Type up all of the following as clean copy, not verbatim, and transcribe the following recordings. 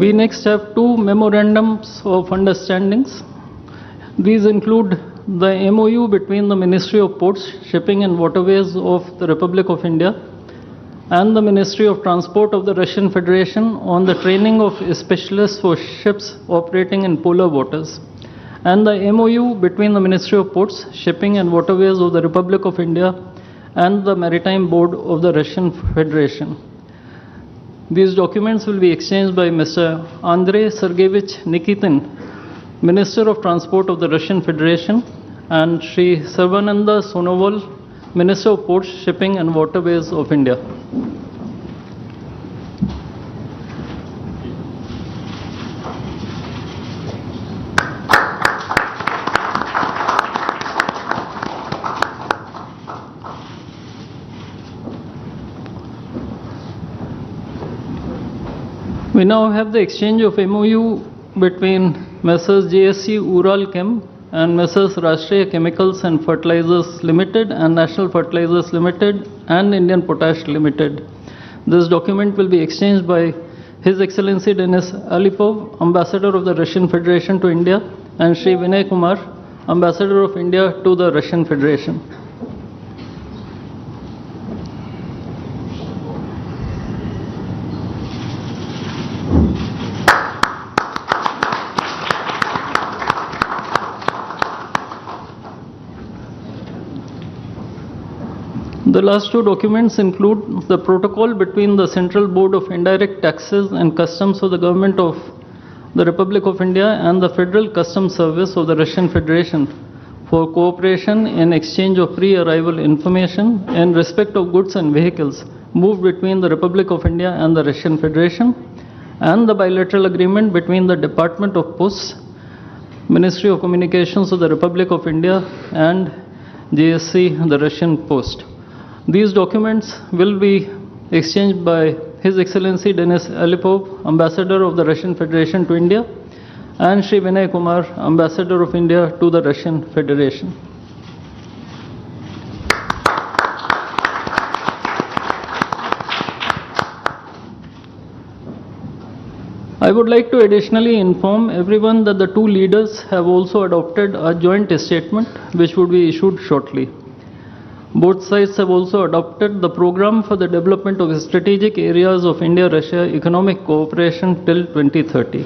We next have two memorandums of understandings. These include the MOU between the Ministry of Ports, Shipping and Waterways of the Republic of India and the Ministry of Transport of the Russian Federation on the training of specialists for ships operating in polar waters, and the MOU between the Ministry of Ports, Shipping and Waterways of the Republic of India and the Maritime Board of the Russian Federation. These documents will be exchanged by Mr. Andrei Sergeyevich Nikitin, Minister of Transport of the Russian Federation, and Shri Sarvananda Sonoval, Minister of Ports, Shipping and Waterways of India. We now have the exchange of MOU between Messrs. JSC Ural Chem and Messrs. Rashtriya Chemicals and Fertilizers Limited and National Fertilizers Limited and Indian Potash Limited. This document will be exchanged by His Excellency Denis Alipov, Ambassador of the Russian Federation to India, and Shri Vinay Kumar, Ambassador of India to the Russian Federation. The last two documents include the protocol between the Central Board of Indirect Taxes and Customs of the Government of the Republic of India and the Federal Customs Service of the Russian Federation for cooperation in exchange of pre-arrival information in respect of goods and vehicles moved between the Republic of India and the Russian Federation, and the bilateral agreement between the Department of Posts, Ministry of Communications of the Republic of India and JSC, the Russian Post. These documents will be exchanged by His Excellency Denis Alipov, Ambassador of the Russian Federation to India, and Shri Vinay Kumar, Ambassador of India to the Russian Federation. I would like to additionally inform everyone that the two leaders have also adopted a joint statement which would be issued shortly. Both sides have also adopted the program for the development of strategic areas of India-Russia economic cooperation till 2030.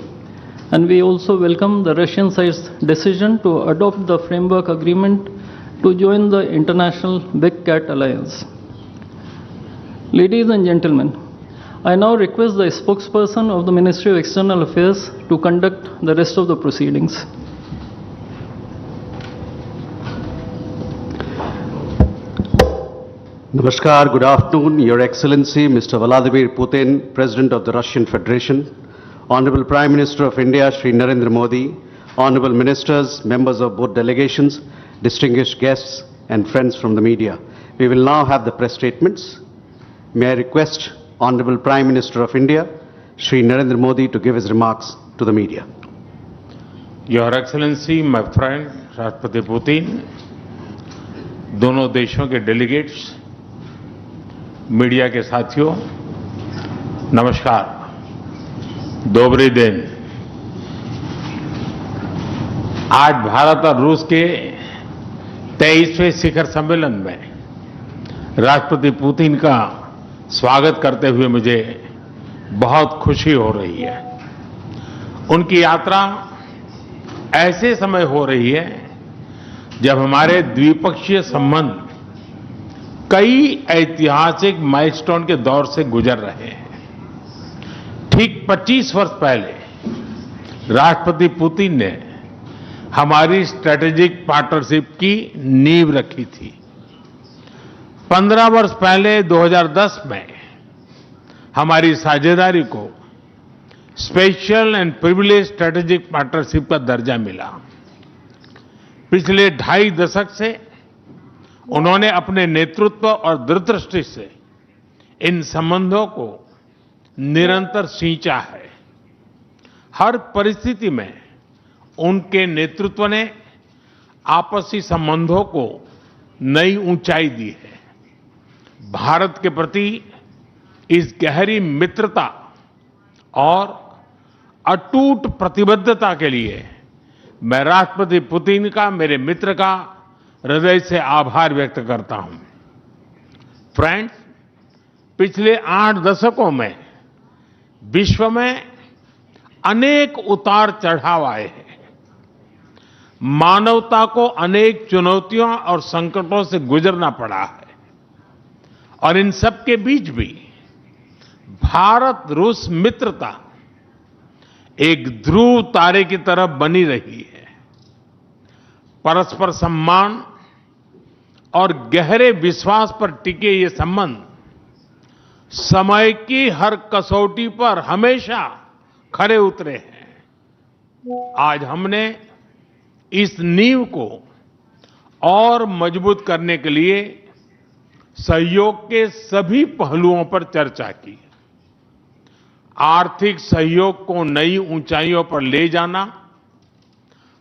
And we also welcome the Russian side's decision to adopt the framework agreement to join the International Big Cat Alliance. Ladies and gentlemen, I now request the spokesperson of the Ministry of External Affairs to conduct the rest of the proceedings. Namaskar, good afternoon, Your Excellency, Mr. Vladimir Putin, President of the Russian Federation, Honorable Prime Minister of India, Shri Narendra Modi, Honorable Ministers, members of both delegations, distinguished guests, and friends from the media. We will now have the press statements. May I request Honorable Prime Minister of India, Shri Narendra Modi, to give his remarks to the media. Your Excellency, my friend, Rashtrapati Putin, दोनों देशों के delegates, media के साथियों, नमस्कार, दोबरे दिन। आज भारत और रूस के 23वें शिखर सम्मेलन में राष्ट्रपति पुतिन का स्वागत करते हुए मुझे बहुत खुशी हो रही है। उनकी यात्रा ऐसे समय हो रही है जब हमारे द्विपक्षीय संबंध कई ऐतिहासिक माइलस्टोन के दौर से गुजर रहे हैं। ठीक 25 वर्ष पहले राष्ट्रपति पुतिन ने हमारी स्ट्रेटेजिक पार्टनरशिप की नींव रखी थी। 15 वर्ष पहले 2010 में हमारी साझेदारी को special and privilege strategic partnership का दर्जा मिला। पिछले 2.5 दशक से उन्होंने अपने नेतृत्व और दूरदृष्टि से इन संबंधों को निरंतर सींचा है। हर परिस्थिति में उनके नेतृत्व ने आपसी संबंधों को नई ऊंचाई दी है। भारत के प्रति इस गहरी मित्रता और अटूट प्रतिबद्धता के लिए मैं राष्ट्रपति पुतिन का, मेरे मित्र का हृदय से आभार व्यक्त करता हूं। फ्रेंड्स, पिछले 8 दशकों में विश्व में अनेक उतार चढ़ाव आए हैं। मानवता को अनेक चुनौतियों और संकटों से गुजरना पड़ा है और इन सब के बीच भी भारत रूस मित्रता एक ध्रुव तारे की तरह बनी रही है। परस्पर सम्मान और गहरे विश्वास पर टिके ये संबंध समय की हर कसौटी पर हमेशा खरे उतरे हैं। आज हमने इस नींव को और मजबूत करने के लिए सहयोग के सभी पहलुओं पर चर्चा की। आर्थिक सहयोग को नई ऊंचाइयों पर ले जाना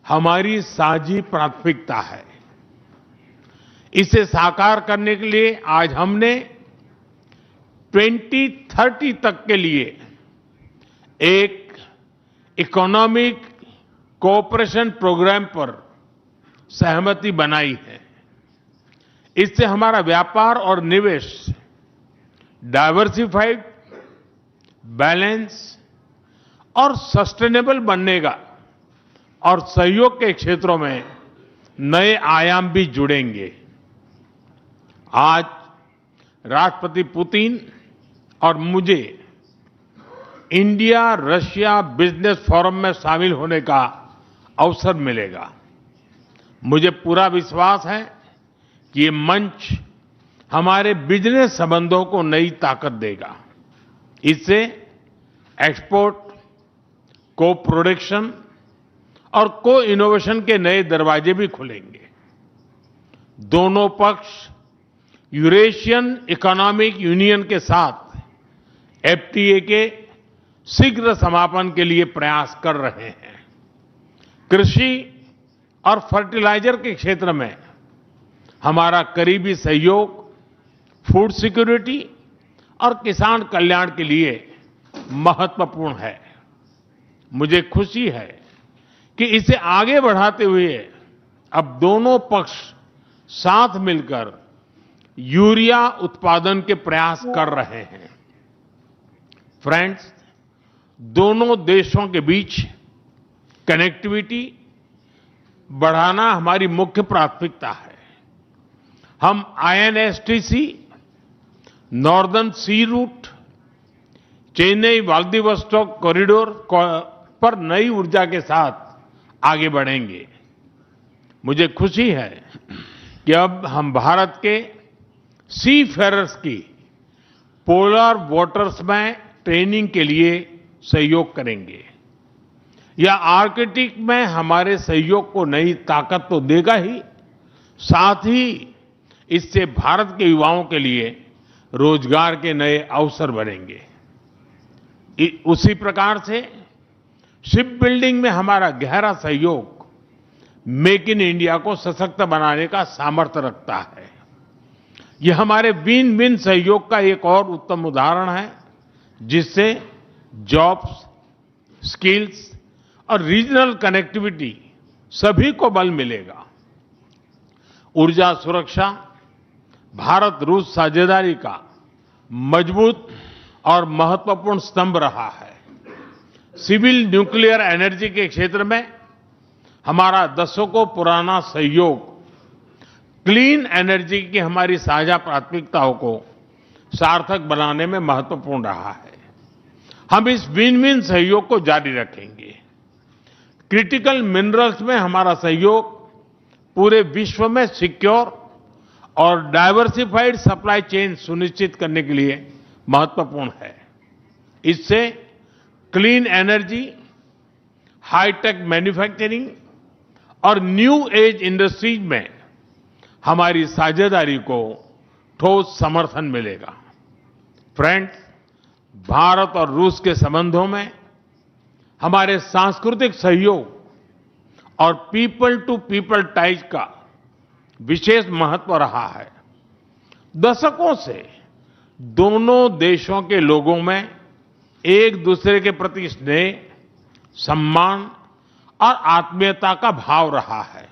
हमारी साझी प्राथमिकता है। इसे साकार करने के लिए आज हमने 2030 तक के लिए एक इकोनॉमिक कोऑपरेशन प्रोग्राम पर सहमति बनाई है। इससे हमारा व्यापार और निवेश डाइवर्सिफाइड, बैलेंस और सस्टेनेबल बनेगा और सहयोग के क्षेत्रों में नए आयाम भी जुड़ेंगे। आज राष्ट्रपति पुतिन और मुझे इंडिया रशिया बिजनेस फोरम में शामिल होने का अवसर मिलेगा। मुझे पूरा विश्वास है कि ये मंच हमारे बिजनेस संबंधों को नई ताकत देगा। इससे एक्सपोर्ट, को प्रोडक्शन और को इनोवेशन के नए दरवाजे भी खुलेंगे। दोनों पक्ष यूरेशियन इकोनॉमिक यूनियन के साथ एफटीए के शीघ्र समापन के लिए प्रयास कर रहे हैं। कृषि और फर्टिलाइजर के क्षेत्र में हमारा करीबी सहयोग फूड सिक्योरिटी और किसान कल्याण के लिए महत्वपूर्ण है। मुझे खुशी है कि इसे आगे बढ़ाते हुए अब दोनों पक्ष साथ मिलकर यूरिया उत्पादन के प्रयास कर रहे हैं। फ्रेंड्स, दोनों देशों के बीच कनेक्टिविटी बढ़ाना हमारी मुख्य प्राथमिकता है। हम आईएनएसटीसी, नॉर्दर्न सी रूट, चेन्नई व्लादिवोस्टोक कॉरिडोर पर नई ऊर्जा के साथ आगे बढ़ेंगे। मुझे खुशी है कि अब हम भारत के सी फेरर्स की पोलर वाटर्स में ट्रेनिंग के लिए सहयोग करेंगे। यह आर्कटिक में हमारे सहयोग को नई ताकत तो देगा ही, साथ ही इससे भारत के युवाओं के लिए रोजगार के नए अवसर बनेंगे। उसी प्रकार से शिप बिल्डिंग में हमारा गहरा सहयोग मेक इन इंडिया को सशक्त बनाने का सामर्थ्य रखता है। यह हमारे विन विन सहयोग का एक और उत्तम उदाहरण है, जिससे जॉब्स, स्किल्स और रीजनल कनेक्टिविटी सभी को बल मिलेगा। ऊर्जा सुरक्षा भारत रूस साझेदारी का मजबूत और महत्वपूर्ण स्तंभ रहा है। सिविल न्यूक्लियर एनर्जी के क्षेत्र में हमारा दशकों पुराना सहयोग क्लीन एनर्जी की हमारी साझा प्राथमिकताओं को सार्थक बनाने में महत्वपूर्ण रहा है। हम इस विन विन सहयोग को जारी रखेंगे। क्रिटिकल मिनरल्स में हमारा सहयोग पूरे विश्व में सिक्योर और डाइवर्सिफाइड सप्लाई चेन सुनिश्चित करने के लिए महत्वपूर्ण है। इससे क्लीन एनर्जी, हाईटेक मैन्युफैक्चरिंग और न्यू एज इंडस्ट्रीज में हमारी साझेदारी को ठोस समर्थन मिलेगा। फ्रेंड्स, भारत और रूस के संबंधों में हमारे सांस्कृतिक सहयोग और पीपल टू पीपल टाइज का विशेष महत्व रहा है। दशकों से दोनों देशों के लोगों में एक दूसरे के प्रति स्नेह सम्मान और आत्मीयता का भाव रहा है।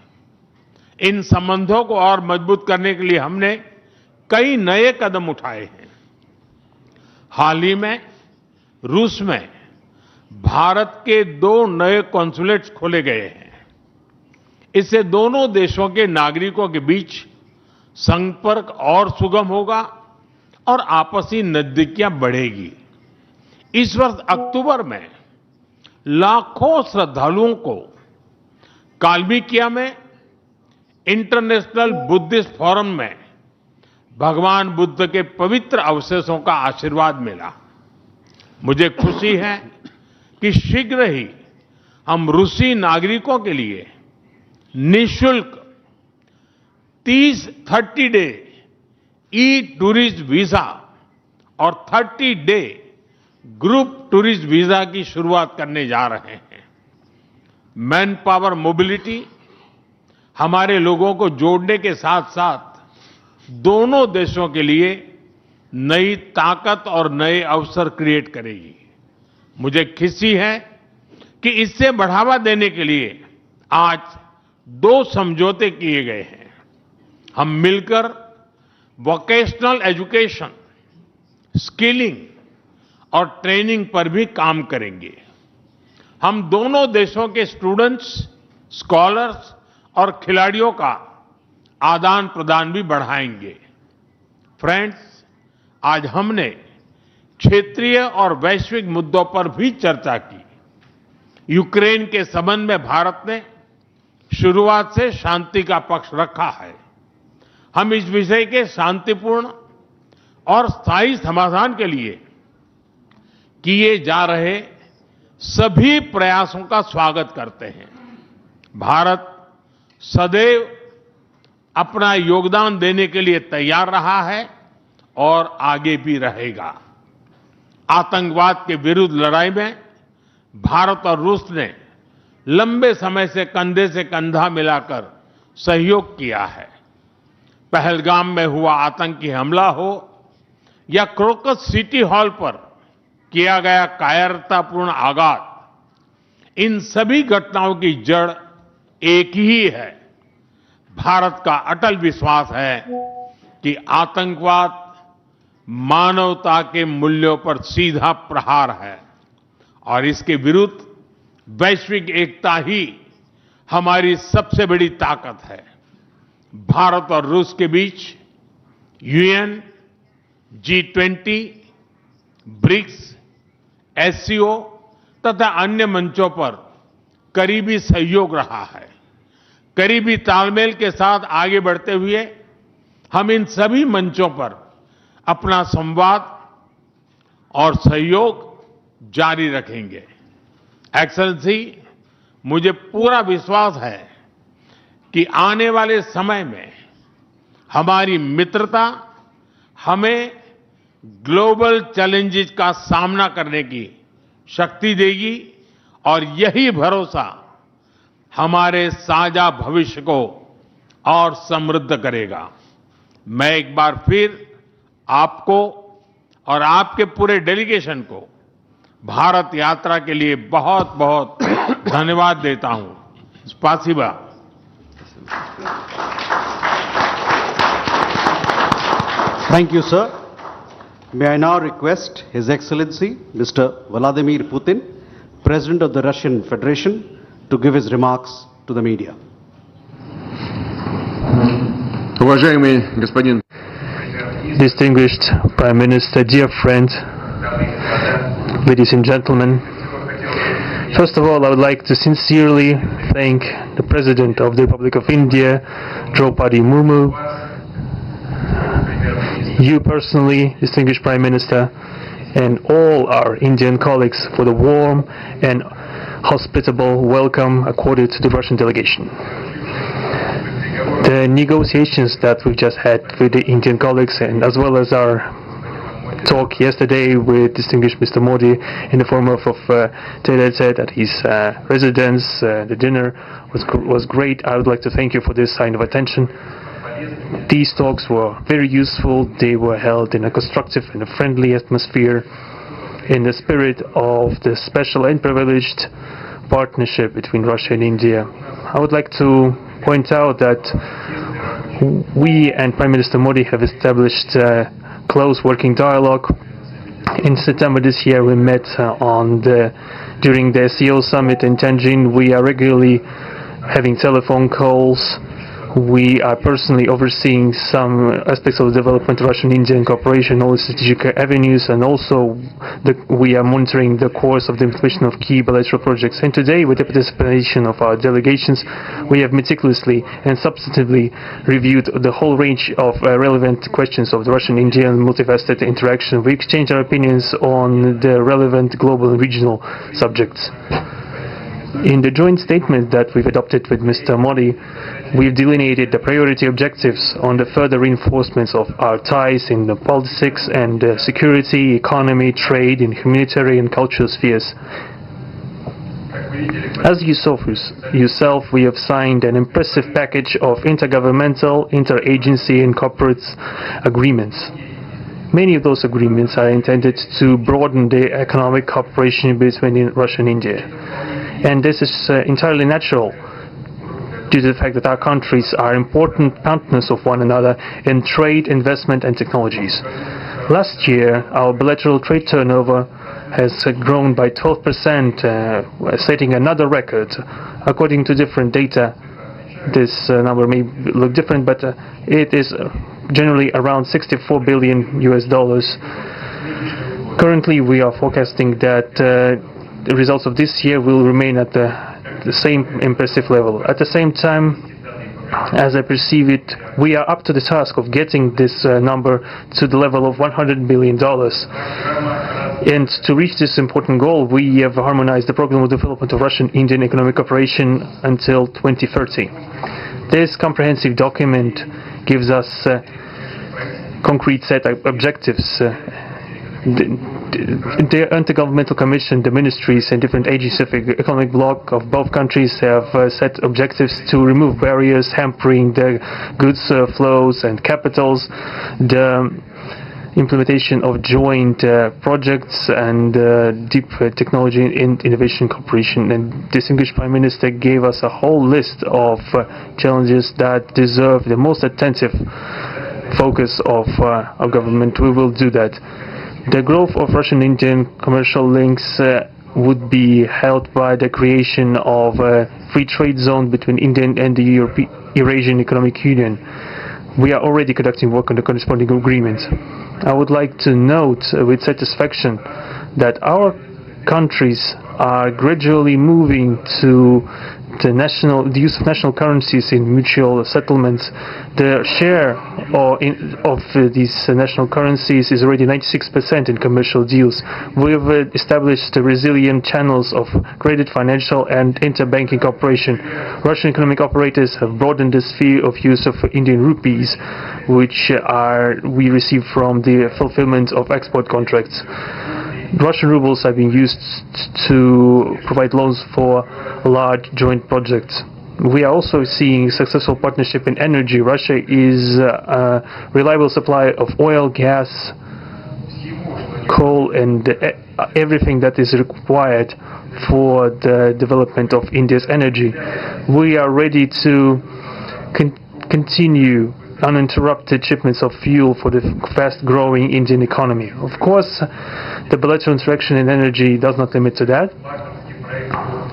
इन संबंधों को और मजबूत करने के लिए हमने कई नए कदम उठाए हैं। हाल ही में रूस में भारत के 2 नए कॉन्सुलेट्स खोले गए हैं। इससे दोनों देशों के नागरिकों के बीच संपर्क और सुगम होगा और आपसी नजदीकियां बढ़ेगी। इस वर्ष अक्टूबर में लाखों श्रद्धालुओं को काल्मिकिया में इंटरनेशनल बुद्धिस्ट फोरम में भगवान बुद्ध के पवित्र अवशेषों का आशीर्वाद मिला। मुझे खुशी है कि शीघ्र ही हम रूसी नागरिकों के लिए निःशुल्क 30 डे ई टूरिस्ट वीजा और 30 डे ग्रुप टूरिस्ट वीजा की शुरुआत करने जा रहे हैं। मैन पावर मोबिलिटी हमारे लोगों को जोड़ने के साथ साथ दोनों देशों के लिए नई ताकत और नए अवसर क्रिएट करेगी। मुझे खुशी है कि इससे बढ़ावा देने के लिए आज 2 समझौते किए गए हैं। हम मिलकर वोकेशनल एजुकेशन, स्किलिंग और ट्रेनिंग पर भी काम करेंगे। हम दोनों देशों के स्टूडेंट्स, स्कॉलर्स और खिलाड़ियों का आदान प्रदान भी बढ़ाएंगे। फ्रेंड्स, आज हमने क्षेत्रीय और वैश्विक मुद्दों पर भी चर्चा की। यूक्रेन के संबंध में भारत ने शुरुआत से शांति का पक्ष रखा है। हम इस विषय के शांतिपूर्ण और स्थायी समाधान के लिए किए जा रहे सभी प्रयासों का स्वागत करते हैं। भारत सदैव अपना योगदान देने के लिए तैयार रहा है और आगे भी रहेगा। आतंकवाद के विरुद्ध लड़ाई में भारत और रूस ने लंबे समय से कंधे से कंधा मिलाकर सहयोग किया है। पहलगाम में हुआ आतंकी हमला हो या क्रोकस सिटी हॉल पर किया गया कायरतापूर्ण आघात, इन सभी घटनाओं की जड़ एक ही है। भारत का अटल विश्वास है कि आतंकवाद मानवता के मूल्यों पर सीधा प्रहार है और इसके विरुद्ध वैश्विक एकता ही हमारी सबसे बड़ी ताकत है। भारत और रूस के बीच यूएन, G20, ब्रिक्स, SCO तथा अन्य मंचों पर करीबी सहयोग रहा है। करीबी तालमेल के साथ आगे बढ़ते हुए हम इन सभी मंचों पर अपना संवाद और सहयोग जारी रखेंगे। एक्सेलेंसी, मुझे पूरा विश्वास है कि आने वाले समय में हमारी मित्रता हमें ग्लोबल चैलेंजेस का सामना करने की शक्ति देगी और यही भरोसा हमारे साझा भविष्य को और समृद्ध करेगा। मैं एक बार फिर आपको और आपके पूरे डेलीगेशन को भारत यात्रा के लिए बहुत बहुत धन्यवाद देता हूं। स्पासिबा। Thank you, sir. May I now request His Excellency Mr. Vladimir Putin, President of the Russian Federation, to give his remarks to the media. Уважаемый господин Distinguished Prime Minister, dear friend, ladies and gentlemen, first of all, I would like to sincerely thank the President of the Republic of India, Draupadi Murmu, you personally, distinguished Prime Minister, and all our Indian colleagues for the warm and hospitable welcome accorded to the Russian delegation. The negotiations that we've just had with the Indian colleagues, and as well as our talk yesterday with distinguished Mr. Modi in the form of Taylor said at his residence, the dinner was great. I would like to thank you for this sign of attention. These talks were very useful. They were held in a constructive and a friendly atmosphere, in the spirit of the special and privileged partnership between Russia and India. I would like to point out that we and Prime Minister Modi have established a close working dialogue. In September this year we met during the SEO summit in Tianjin. We are regularly having telephone calls. We are personally overseeing some aspects of the development of Russian-Indian cooperation, all the strategic avenues, and also we are monitoring the course of the implementation of key bilateral projects. And today, with the participation of our delegations, we have meticulously and substantively reviewed the whole range of relevant questions of the Russian-Indian multifaceted interaction. We exchanged our opinions on the relevant global and regional subjects. In the joint statement that we've adopted with Mr. Modi, we've delineated the priority objectives on the further reinforcements of our ties in the politics and security, economy, trade, in humanitarian and cultural spheres. As you saw for yourself, we have signed an impressive package of intergovernmental, interagency and corporate agreements. Many of those agreements are intended to broaden the economic cooperation between Russia and India. And this is entirely natural due to the fact that our countries are important partners of one another in trade, investment and technologies. Last year, our bilateral trade turnover has grown by 12%, setting another record. According to different data, this number may look different, but it is generally around $64 billion US. Currently, we are forecasting that the results of this year will remain at the same impressive level. At the same time, as I perceive it, we are up to the task of getting this number to the level of $100 billion. And to reach this important goal, we have harmonized the program of development of Russian-Indian economic cooperation until 2030. This comprehensive document gives us concrete set of objectives. The Intergovernmental Commission, the ministries and different agencies of the economic bloc of both countries have set objectives to remove barriers hampering the goods flows and capitals, the implementation of joint projects and deep technology and innovation cooperation. And distinguished Prime Minister gave us a whole list of challenges that deserve the most attentive focus of our government. We will do that. The growth of Russian-Indian commercial links would be helped by the creation of a free trade zone between India and the Eurasian Economic Union. We are already conducting work on the corresponding agreements. I would like to note with satisfaction that our countries are gradually moving to the use of national currencies in mutual settlements. The share of these national currencies is already 96% in commercial deals. We've established resilient channels of credit, financial and interbanking cooperation. Russian economic operators have broadened the sphere of use of Indian rupees, which we receive from the fulfillment of export contracts. Russian rubles are being used to provide loans for large joint projects. We are also seeing successful partnership in energy. Russia is a reliable supplier of oil, gas, coal and everything that is required for the development of India's energy. We are ready to continue uninterrupted shipments of fuel for the fast-growing Indian economy. Of course, the bilateral interaction in energy does not limit to that.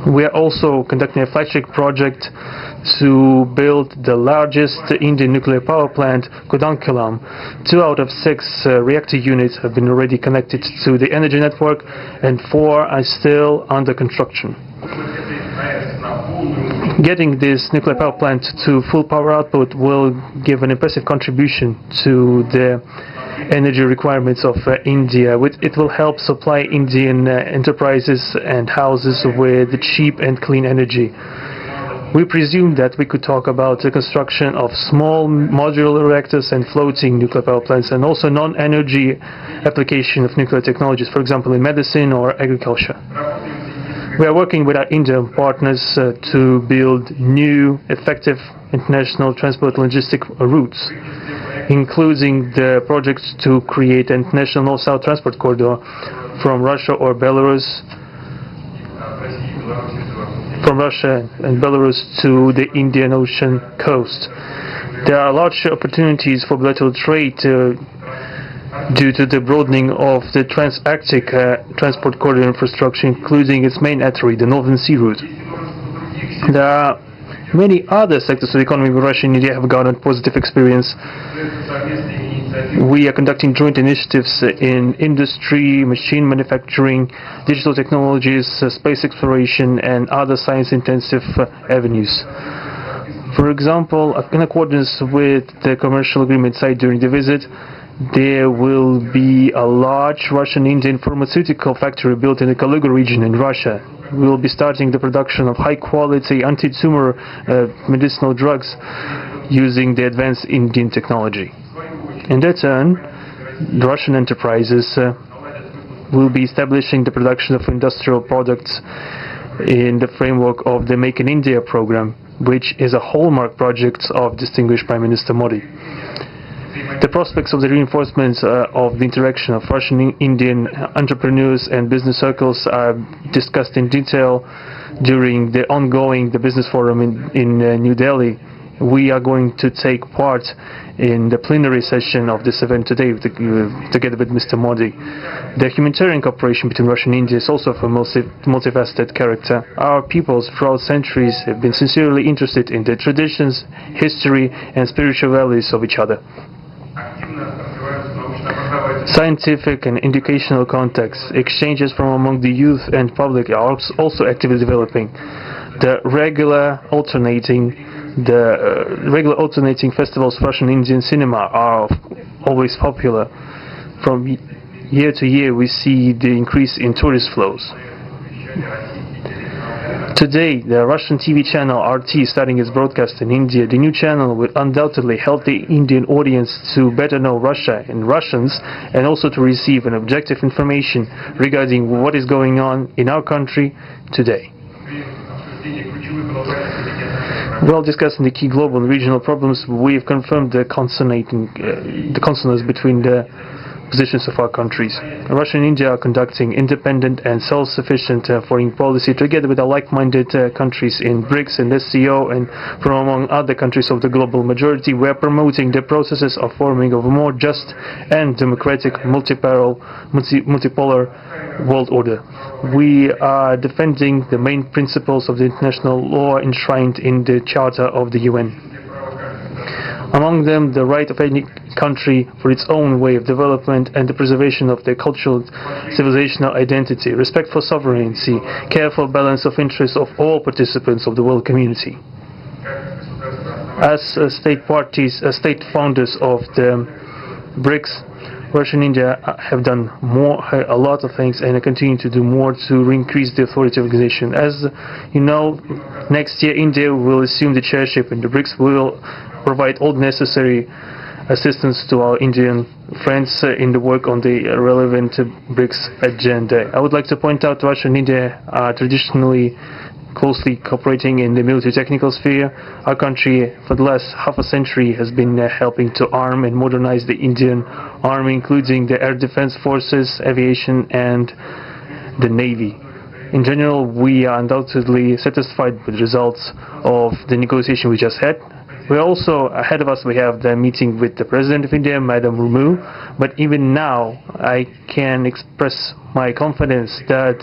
We are also conducting a flagship project to build the largest Indian nuclear power plant, Kudankulam. 2 out of 6 reactor units have been already connected to the energy network and 4 are still under construction. Getting this nuclear power plant to full power output will give an impressive contribution to the energy requirements of India. It will help supply Indian enterprises and houses with cheap and clean energy. We presume that we could talk about the construction of small modular reactors and floating nuclear power plants, and also non-energy application of nuclear technologies, for example in medicine or agriculture. We are working with our Indian partners to build new, effective international transport logistic routes, including the projects to create an international north-south transport corridor from Russia or Belarus from Russia and Belarus to the Indian Ocean coast. There are large opportunities for bilateral trade due to the broadening of the trans-Arctic transport corridor infrastructure, including its main artery, the Northern Sea Route. There are many other sectors of the economy where Russia and India have garnered positive experience. We are conducting joint initiatives in industry, machine manufacturing, digital technologies, space exploration, and other science-intensive avenues. For example, in accordance with the commercial agreement signed during the visit, there will be a large Russian-Indian pharmaceutical factory built in the Kaluga region in Russia. We will be starting the production of high-quality anti-tumor medicinal drugs using the advanced Indian technology. In their turn, the Russian enterprises will be establishing the production of industrial products in the framework of the Make in India program, which is a hallmark project of distinguished Prime Minister Modi. The prospects of the reinforcement of the interaction of Russian-Indian entrepreneurs and business circles are discussed in detail during the ongoing Business Forum in New Delhi. We are going to take part in the plenary session of this event today together with Mr. Modi. The humanitarian cooperation between Russia and India is also of a multifaceted character. Our peoples throughout centuries have been sincerely interested in the traditions, history, and spiritual values of each other. Scientific and educational contacts, exchanges from among the youth and public are also actively developing. The regular alternating festivals of Russian Indian cinema are always popular. From year to year we see the increase in tourist flows. Today, the Russian TV channel RT starting its broadcast in India. The new channel will undoubtedly help the Indian audience to better know Russia and Russians, and also to receive an objective information regarding what is going on in our country today. While discussing the key global and regional problems, we have confirmed the consonance between the positions of our countries. Russia and India are conducting independent and self-sufficient foreign policy together with our like-minded countries in BRICS and SCO, and from among other countries of the global majority. We are promoting the processes of forming of a more just and democratic multipolar world order. We are defending the main principles of the international law enshrined in the Charter of the UN. Among them, the right of any country for its own way of development and the preservation of their cultural civilizational identity, respect for sovereignty, careful balance of interests of all participants of the world community. As state founders of the BRICS, Russia and India have done a lot of things, and continue to do more to increase the authority of the organization. As you know, next year India will assume the chairship in the BRICS. We will provide all necessary assistance to our Indian friends in the work on the relevant BRICS agenda. I would like to point out Russia and India are traditionally closely cooperating in the military technical sphere. Our country for the last half a century has been helping to arm and modernize the Indian Army, including the Air Defense Forces, aviation, and the Navy. In general, we are undoubtedly satisfied with the results of the negotiation we just had. We're also, ahead of us, we have the meeting with the President of India, Madam Murmu, but even now I can express my confidence that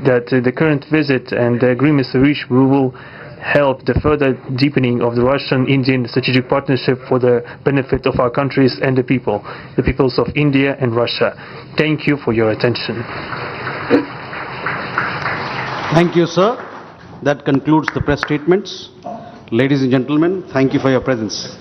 the current visit and the agreements reached will help the further deepening of the Russian-Indian strategic partnership for the benefit of our countries and the peoples of India and Russia. Thank you for your attention. Thank you, sir. That concludes the press statements. Ladies and gentlemen, thank you for your presence.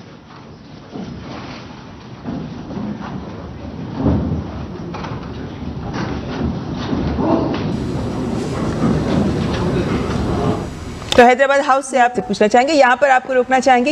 तो Hyderabad house से आपसे पूछना चाहेंगे, यहाँ पर आपको रोकना चाहेंगे।